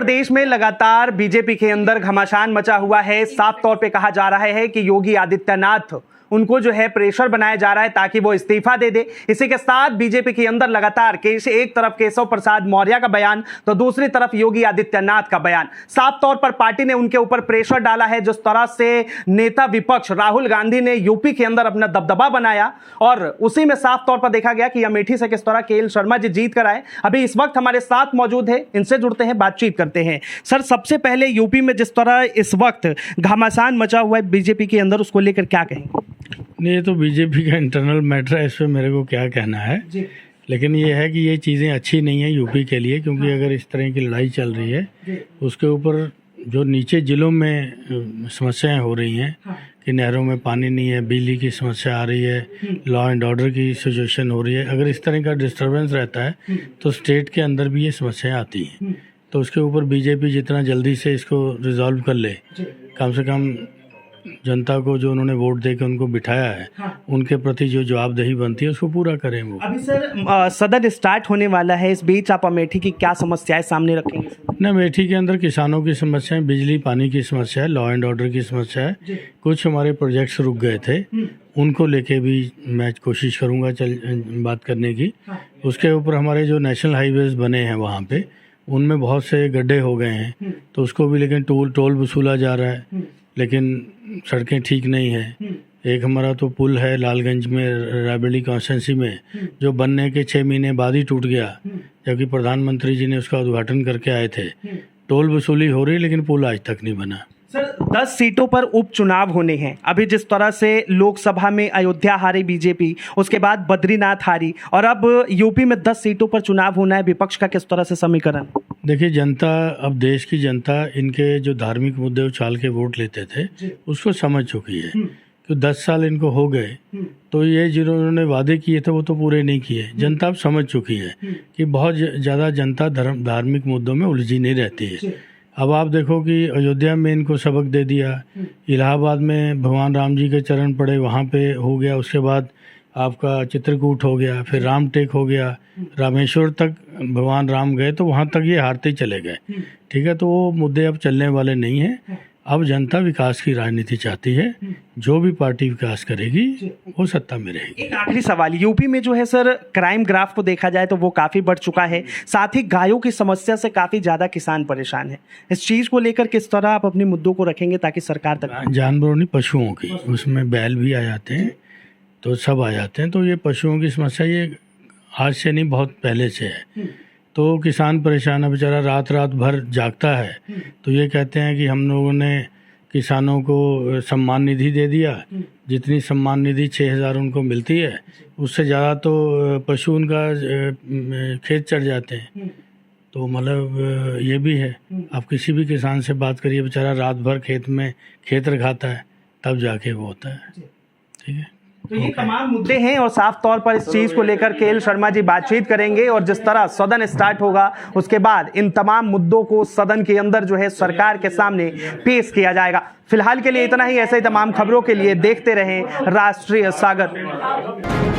प्रदेश में लगातार बीजेपी के अंदर घमासान मचा हुआ है। साफ तौर पे कहा जा रहा है कि योगी आदित्यनाथ उनको जो है प्रेशर बनाया जा रहा है ताकि वो इस्तीफा दे दे। इसी के साथ बीजेपी के अंदर लगातार एक तरफ केशव प्रसाद मौर्य का बयान तो दूसरी तरफ योगी आदित्यनाथ का बयान। साफ तौर पर पार्टी ने उनके ऊपर प्रेशर डाला है। जिस तरह से नेता विपक्ष राहुल गांधी ने यूपी के अंदर अपना दबदबा बनाया और उसी में साफ तौर पर देखा गया कि अमेठी से किस तरह केएल शर्मा जी जीत कर आए। अभी इस वक्त हमारे साथ मौजूद है, इनसे जुड़ते हैं, बातचीत करते हैं। सर, सबसे पहले यूपी में जिस तरह इस वक्त घमासान मचा हुआ है बीजेपी के अंदर, उसको लेकर क्या कहेंगे? नहीं, ये तो बीजेपी का इंटरनल मैटर है, इस पर मेरे को क्या कहना है। लेकिन ये है कि ये चीज़ें अच्छी नहीं है यूपी के लिए, क्योंकि अगर इस तरह की लड़ाई चल रही है उसके ऊपर जो नीचे जिलों में समस्याएं हो रही हैं कि नहरों में पानी नहीं है, बिजली की समस्या आ रही है, लॉ एंड ऑर्डर की सिचुएशन हो रही है। अगर इस तरह का डिस्टर्बेंस रहता है तो स्टेट के अंदर भी ये समस्याएं आती हैं। तो उसके ऊपर बीजेपी जितना जल्दी से इसको रिजॉल्व कर ले, कम से कम जनता को जो उन्होंने वोट दे के उनको बिठाया है, उनके प्रति जो जवाबदेही बनती है उसको पूरा करें वो। अभी सर सदन स्टार्ट होने वाला है, इस बीच आप अमेठी की क्या समस्याएं सामने रखेंगे? न, अमेठी के अंदर किसानों की समस्याएं, बिजली पानी की समस्या है, लॉ एंड ऑर्डर की समस्या है। कुछ हमारे प्रोजेक्ट्स रुक गए थे, उनको लेके भी मैं कोशिश करूँगा बात करने की। उसके ऊपर हमारे जो नेशनल हाईवेज बने हैं वहाँ पे, उनमें बहुत से गड्ढे हो गए हैं, तो उसको भी लेकिन टोल वसूला जा रहा है, लेकिन सड़कें ठीक नहीं है। एक हमारा तो पुल है लालगंज में रायबरेली कॉन्स्टिट्यूंसी में, जो बनने के 6 महीने बाद ही टूट गया, जबकि प्रधानमंत्री जी ने उसका उद्घाटन करके आए थे। टोल वसूली हो रही, लेकिन पुल आज तक नहीं बना। सर, 10 सीटों पर उपचुनाव होने हैं। अभी जिस तरह से लोकसभा में अयोध्या हारी बीजेपी, उसके बाद बद्रीनाथ हारी, और अब यूपी में 10 सीटों पर चुनाव होना है। विपक्ष का किस तरह से समीकरण? देखिए, जनता, अब देश की जनता इनके जो धार्मिक मुद्दे उछाल के वोट लेते थे उसको समझ चुकी है कि 10 साल इनको हो गए, तो ये जिन्होंने वादे किए थे वो तो पूरे नहीं किए। जनता अब समझ चुकी है कि बहुत ज़्यादा जनता धार्मिक मुद्दों में उलझी नहीं रहती है। अब आप देखो कि अयोध्या में इनको सबक दे दिया, इलाहाबाद में भगवान राम जी के चरण पड़े, वहाँ पे हो गया। उसके बाद आपका चित्रकूट हो गया, फिर रामटेक हो गया, रामेश्वर तक भगवान राम गए, तो वहाँ तक ये हारते चले गए। ठीक है, तो वो मुद्दे अब चलने वाले नहीं हैं। अब जनता विकास की राजनीति चाहती है, जो भी पार्टी विकास करेगी वो सत्ता में रहेगी। एक आखिरी सवाल, यूपी में जो है सर, क्राइम ग्राफ को देखा जाए तो वो काफ़ी बढ़ चुका है, साथ ही गायों की समस्या से काफ़ी ज़्यादा किसान परेशान है। इस चीज़ को लेकर किस तरह आप अपने मुद्दों को रखेंगे ताकि सरकार तक? जानवरों नहीं, पशुओं की, उसमें बैल भी आ जाते हैं, तो सब आ जाते हैं। तो ये पशुओं की समस्या ये आज से नहीं, बहुत पहले से है। तो किसान परेशान है, बेचारा रात भर जागता है। तो ये कहते हैं कि हम लोगों ने किसानों को सम्मान निधि दे दिया, जितनी सम्मान निधि 6,000 उनको मिलती है, उससे ज़्यादा तो पशु उनका खेत चढ़ जाते हैं। तो मतलब ये भी है। आप किसी भी किसान से बात करिए, बेचारा रात भर खेत रखाता है, तब जाके वो होता है। ठीक है, तो ये तमाम मुद्दे हैं और साफ तौर पर इस चीज को लेकर केएल शर्मा जी बातचीत करेंगे और जिस तरह सदन स्टार्ट होगा उसके बाद इन तमाम मुद्दों को सदन के अंदर जो है सरकार के सामने पेश किया जाएगा। फिलहाल के लिए इतना ही। ऐसे ही तमाम खबरों के लिए देखते रहें राष्ट्रीय सागर।